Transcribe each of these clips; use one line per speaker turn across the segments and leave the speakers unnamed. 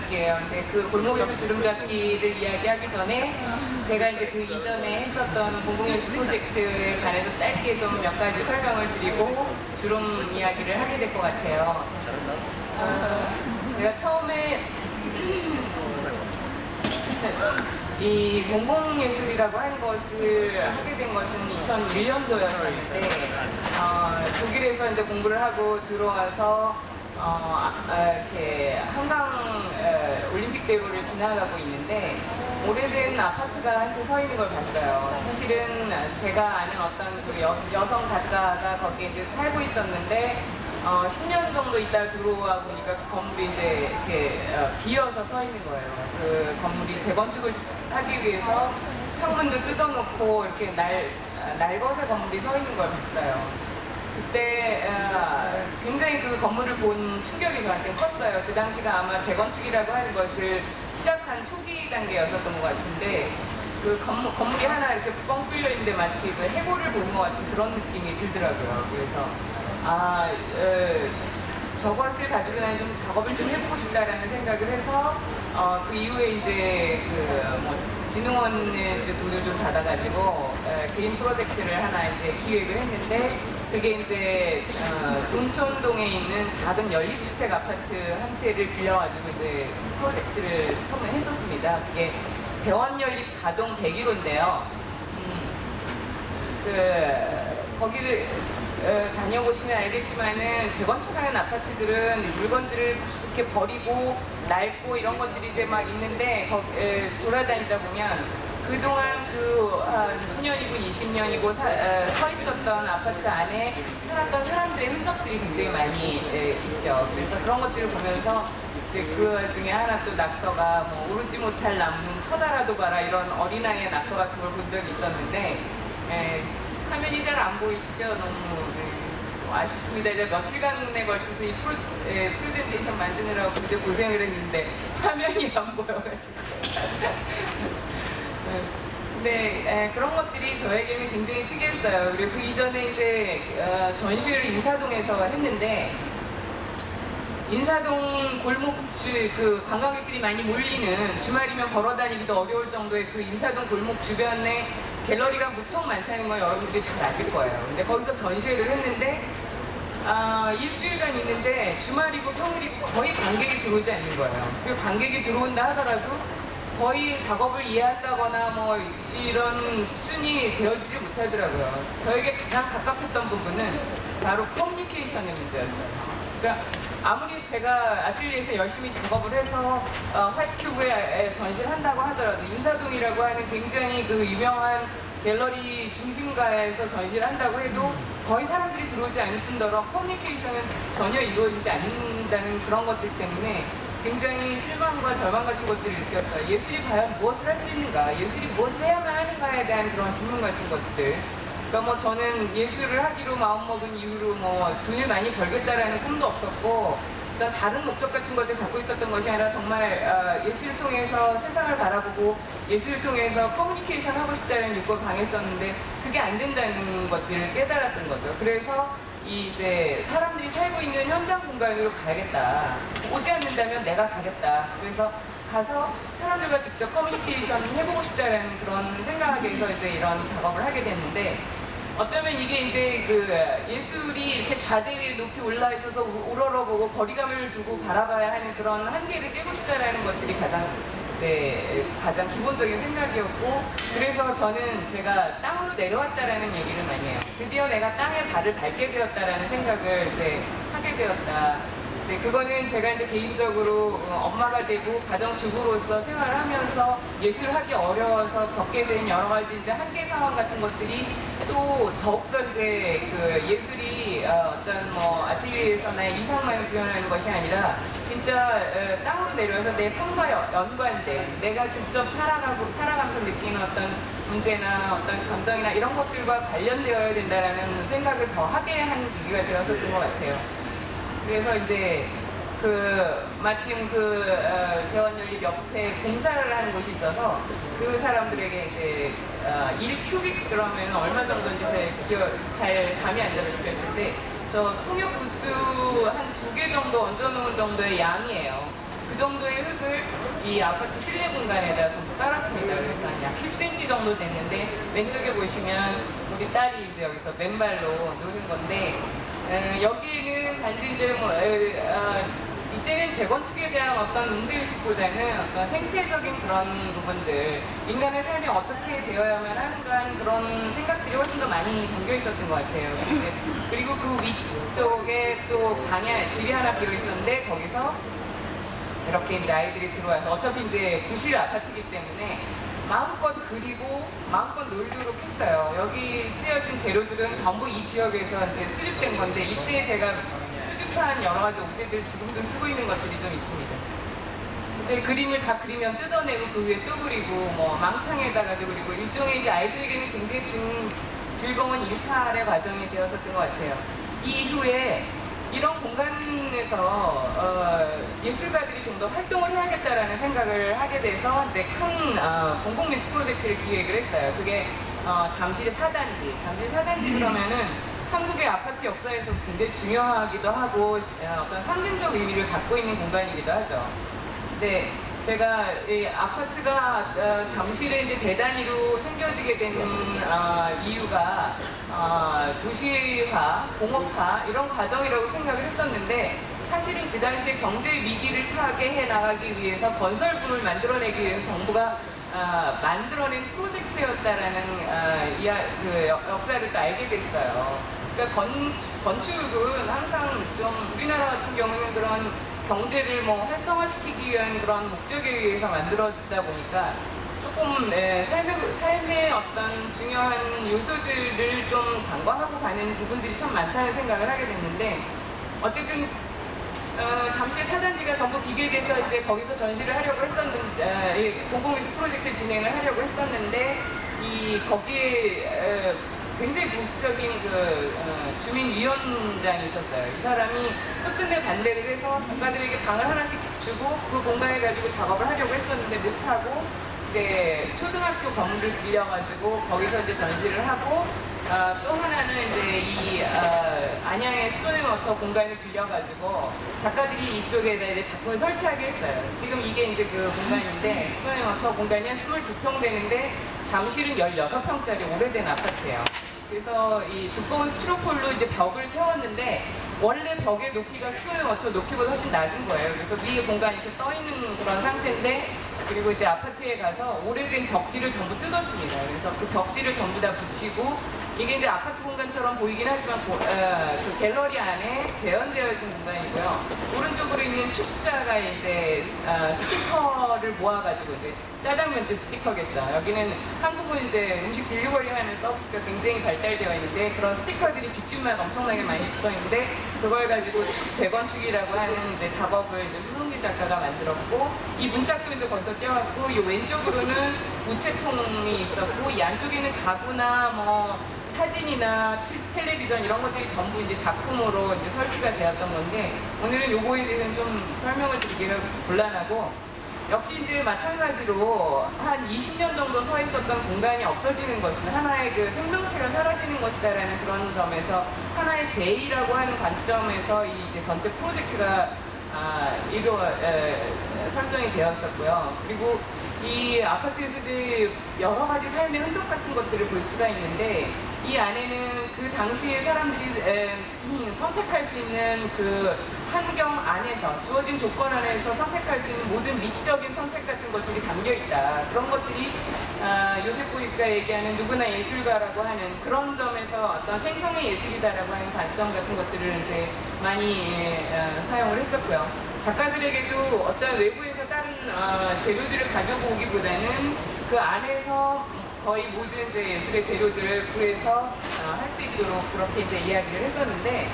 주름잡기예요. 근데 그 골목예술 주름잡기를 이야기하기 전에 제가 이제 그 이전에 했었던 공공예술 프로젝트에 관해서 짧게 좀 몇 가지 설명을 드리고 주름 이야기를 하게 될 것 같아요. 제가 처음에 이 공공예술이라고 하는 것을 하게 된 것은 2001년도였는데 독일에서 이제 공부를 하고 들어와서 이렇게 한강 올림픽대로를 지나가고 있는데 오래된 아파트가 한 채 서 있는 걸 봤어요. 사실은 제가 아는 어떤 그 여성 작가가 거기에 이제 살고 있었는데 10년 정도 있다가 들어와 보니까 그 건물이 이제 이렇게 비어서 서 있는 거예요. 그 건물이 재건축을 하기 위해서 창문도 뜯어놓고 이렇게 날것의 건물이 서 있는 걸 봤어요. 그때 굉장히 그 건물을 본 충격이 저한테 컸어요. 그 당시가 아마 재건축이라고 하는 것을 시작한 초기 단계였었던 것 같은데 그 건물이 하나 이렇게 뻥 뚫려 있는데 마치 그 해골을 보는 것 같은 그런 느낌이 들더라고요. 그래서 저것을 가지고 나는 좀 작업을 좀 해보고 싶다라는 생각을 해서 그 이후에 이제 진흥원에 돈을 좀 받아가지고 개인 프로젝트를 하나 이제 기획을 했는데 그게 이제 둔촌동에 있는 작은 연립주택 아파트 한 채를 빌려가지고 이제 프로젝트를 처음에 했었습니다. 그게 대원연립 가동 101호인데요. 거기를 다녀보시면 알겠지만은 재건축하는 아파트들은 물건들을 이렇게 버리고 낡고 이런 것들이 이제 막 있는데 돌아다니다 보면 그동안 10년이고 20년이고 서 있었던 아파트 안에 살았던 사람들의 흔적들이 굉장히 많이 있죠. 그래서 그런 것들을 보면서 이제 그 중에 하나 또 낙서가 오르지 못할 나무는 쳐다라도 봐라 이런 어린아이의 낙서 같은 걸 본 적이 있었는데 화면이 잘 안 보이시죠? 너무 아쉽습니다. 이제 며칠간에 걸쳐서 이 프레젠테이션 만드느라고 굉장히 고생을 했는데 화면이 안 보여가지고 네, 그런 것들이 저에게는 굉장히 특이했어요. 그리고 그 이전에 이제 전시회를 인사동에서 했는데 인사동 골목주 그 관광객들이 많이 몰리는 주말이면 걸어다니기도 어려울 정도의 그 인사동 골목 주변에 갤러리가 무척 많다는 건 여러분들이 잘 아실 거예요. 근데 거기서 전시회를 했는데 일주일간 있는데 주말이고 평일이고 거의 관객이 들어오지 않는 거예요. 그리고 관객이 들어온다 하더라도 거의 작업을 이해한다거나 이런 수준이 되어지지 못하더라고요. 저에게 가장 가깝했던 부분은 바로 커뮤니케이션의 문제였어요. 그러니까 아무리 제가 아틀리에서 열심히 작업을 해서 화이트 큐브에 전시를 한다고 하더라도 인사동이라고 하는 굉장히 그 유명한 갤러리 중심가에서 전시를 한다고 해도 거의 사람들이 들어오지 않을 뿐더러 커뮤니케이션은 전혀 이루어지지 않는다는 그런 것들 때문에 굉장히 실망과 절망 같은 것들을 느꼈어요. 예술이 과연 무엇을 할 수 있는가, 예술이 무엇을 해야만 하는가에 대한 그런 질문 같은 것들. 그러니까 저는 예술을 하기로 마음먹은 이후로 돈을 많이 벌겠다라는 꿈도 없었고 어떤 다른 목적 같은 것들 갖고 있었던 것이 아니라 정말 예술을 통해서 세상을 바라보고 예술을 통해서 커뮤니케이션 하고 싶다는 욕구가 강했었는데 그게 안 된다는 것들을 깨달았던 거죠. 그래서 이제 사람들이 살고 있는 현장 공간으로 가야겠다. 오지 않는다면 내가 가겠다. 그래서 가서 사람들과 직접 커뮤니케이션 해보고 싶다라는 그런 생각에서 이제 이런 작업을 하게 됐는데 어쩌면 이게 이제 그 예술이 이렇게 좌대에 높이 올라 있어서 우러러보고 거리감을 두고 바라봐야 하는 그런 한계를 깨고 싶다라는 것들이 가장 기본적인 생각이었고 그래서 저는 제가 땅으로 내려왔다라는 얘기를 많이 해요. 드디어 내가 땅에 발을 밟게 되었다라는 생각을 이제 하게 되었다. 그거는 제가 이제 개인적으로 엄마가 되고 가정주부로서 생활을 하면서 예술을 하기 어려워서 겪게 된 여러 가지 이제 한계 상황 같은 것들이 또 더욱더 이제 그 예술이 어떤 아틀리에서 나의 이상만을 표현하는 것이 아니라 진짜 땅으로 내려와서 내 삶과 연관된 내가 직접 살아가면서 느끼는 어떤 문제나 어떤 감정이나 이런 것들과 관련되어야 된다라는 생각을 더 하게 한 계기가 되었었던 것 같아요. 그래서 이제 마침 대원연립 옆에 공사를 하는 곳이 있어서 그 사람들에게 이제 1큐빅 그러면 얼마 정도인지 잘 감이 안 잡히실 텐데 저 통역 부스 한 2개 정도 얹어놓은 정도의 양이에요. 그 정도의 흙을 이 아파트 실내 공간에다 전부 깔았습니다. 그래서 한 약 10cm 정도 됐는데 왼쪽에 보시면 우리 딸이 이제 여기서 맨발로 노는 건데 여기에는 단지 이제 이때는 재건축에 대한 어떤 문제의식보다는 어떤 생태적인 그런 부분들, 인간의 삶이 어떻게 되어야만 하는가 하는 그런 생각들이 훨씬 더 많이 담겨 있었던 것 같아요. 그리고 그 위쪽에 또 방에 집이 하나 비어 있었는데 거기서 이렇게 이제 아이들이 들어와서 어차피 이제 부실 아파트이기 때문에 마음껏 그리고 마음껏 놀도록 했어요. 여기 쓰여진 재료들은 전부 이 지역에서 이제 수집된 건데 이때 제가 수집한 여러 가지 옵제들 지금도 쓰고 있는 것들이 좀 있습니다. 이제 그림을 다 그리면 뜯어내고 그 위에 또 그리고 뭐 망창에다가도 그리고 일종의 이제 아이들에게는 굉장히 즐거운 일탈의 과정이 되었었던 것 같아요. 이후에 이런 공간에서 예술가들이 좀 더 활동을 해야겠다라는 생각을 하게 돼서 이제 큰 공공미술 프로젝트를 기획을 했어요. 그게 잠실 4단지. 잠실 4단지 그러면은 한국의 아파트 역사에서 굉장히 중요하기도 하고 어떤 상징적 의미를 갖고 있는 공간이기도 하죠. 근데 제가 이 아파트가 잠실에 이제 대단위로 생겨지게 된 이유가 도시화, 공업화 이런 과정이라고 생각을 했었는데 사실은 그 당시에 경제 위기를 타게 해 나가기 위해서 건설부를 만들어내기 위해서 정부가 만들어낸 프로젝트였다라는 그 역사를 또 알게 됐어요. 그러니까 건축은 항상 좀 우리나라 같은 경우는 그런 경제를 뭐 활성화시키기 위한 그런 목적에 의해서 만들어지다 보니까 조금 삶의 어떤 중요한 요소들을 좀 간과하고 가는 부분들이 참 많다는 생각을 하게 됐는데 어쨌든 잠실 4단지가 전부 비계돼서 이제 거기서 전시를 하려고 했었는데 공공미술 프로젝트를 진행을 하려고 했었는데 거기에 굉장히 보수적인 주민위원장이 있었어요. 이 사람이 끝끝내 반대를 해서 작가들에게 방을 하나씩 주고 그 공간을 가지고 작업을 하려고 했었는데 못하고 이제 초등학교 건물을 빌려가지고 거기서 이제 전시를 하고 또 하나는 이제 이 안양의 스톤앤워터 공간을 빌려가지고 작가들이 이쪽에다 이제 작품을 설치하게 했어요. 지금 이게 이제 그 공간인데 스톤앤워터 공간이 한 22평 되는데 잠실은 16평짜리 오래된 아파트예요. 그래서 이 두꺼운 스티로폴로 이제 벽을 세웠는데 원래 벽의 높이가 스톤앤워터 높이보다 훨씬 낮은 거예요. 그래서 위에 공간이 이렇게 떠 있는 그런 상태인데 그리고 이제 아파트에 가서 오래된 벽지를 전부 뜯었습니다. 그래서 그 벽지를 전부 다 붙이고 이게 이제 아파트 공간처럼 보이긴 하지만 그 갤러리 안에 재현되어진 공간이고요. 오른쪽으로 있는 축자가 이제 스티커를 모아가지고 이제 짜장면집 스티커겠죠. 여기는 한국은 이제 음식 딜리버리 하는 서비스가 굉장히 발달되어 있는데 그런 스티커들이 집집마다 엄청나게 많이 붙어 있는데 그걸 가지고 재건축이라고 하는 이제 작업을 이제 손흥민 작가가 만들었고 이 문짝도 이제 거기서 떼어왔고 이 왼쪽으로는 우체통이 있었고 이 안쪽에는 가구나 뭐 사진이나 텔레비전 이런 것들이 전부 이제 작품으로 이제 설치가 되었던 건데 오늘은 요거에 대해서는 좀 설명을 드리기가 곤란하고 역시 이제 마찬가지로 한 20년 정도 서 있었던 공간이 없어지는 것은 하나의 그 생명체가 사라지는 것이다라는 그런 점에서 하나의 제의라고 하는 관점에서 이 이제 전체 프로젝트가 설정이 되었었고요. 그리고 이 아파트에서 이제 여러 가지 삶의 흔적 같은 것들을 볼 수가 있는데 이 안에는 그 당시에 사람들이 선택할 수 있는 그 환경 안에서 주어진 조건 안에서 선택할 수 있는 모든 미적인 선택 같은 것들이 담겨 있다. 그런 것들이 요셉 보이스가 얘기하는 누구나 예술가라고 하는 그런 점에서 어떤 생성의 예술이다라고 하는 관점 같은 것들을 이제 많이 사용을 했었고요. 작가들에게도 어떤 외부에서 다른 재료들을 가지고 오기보다는 그 안에서 거의 모든 이제 예술의 재료들을 구해서 할 수 있도록 그렇게 이제 이야기를 했었는데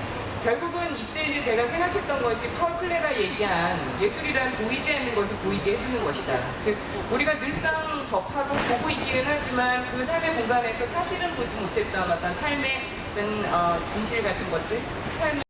결국은 이때 이제 제가 생각했던 것이 파울 클레가 얘기한 예술이란 보이지 않는 것을 보이게 해주는 것이다. 즉 우리가 늘상 접하고 보고 있기는 하지만 그 삶의 공간에서 사실은 보지 못했던 어떤 삶의 어떤 진실 같은 것들, 삶의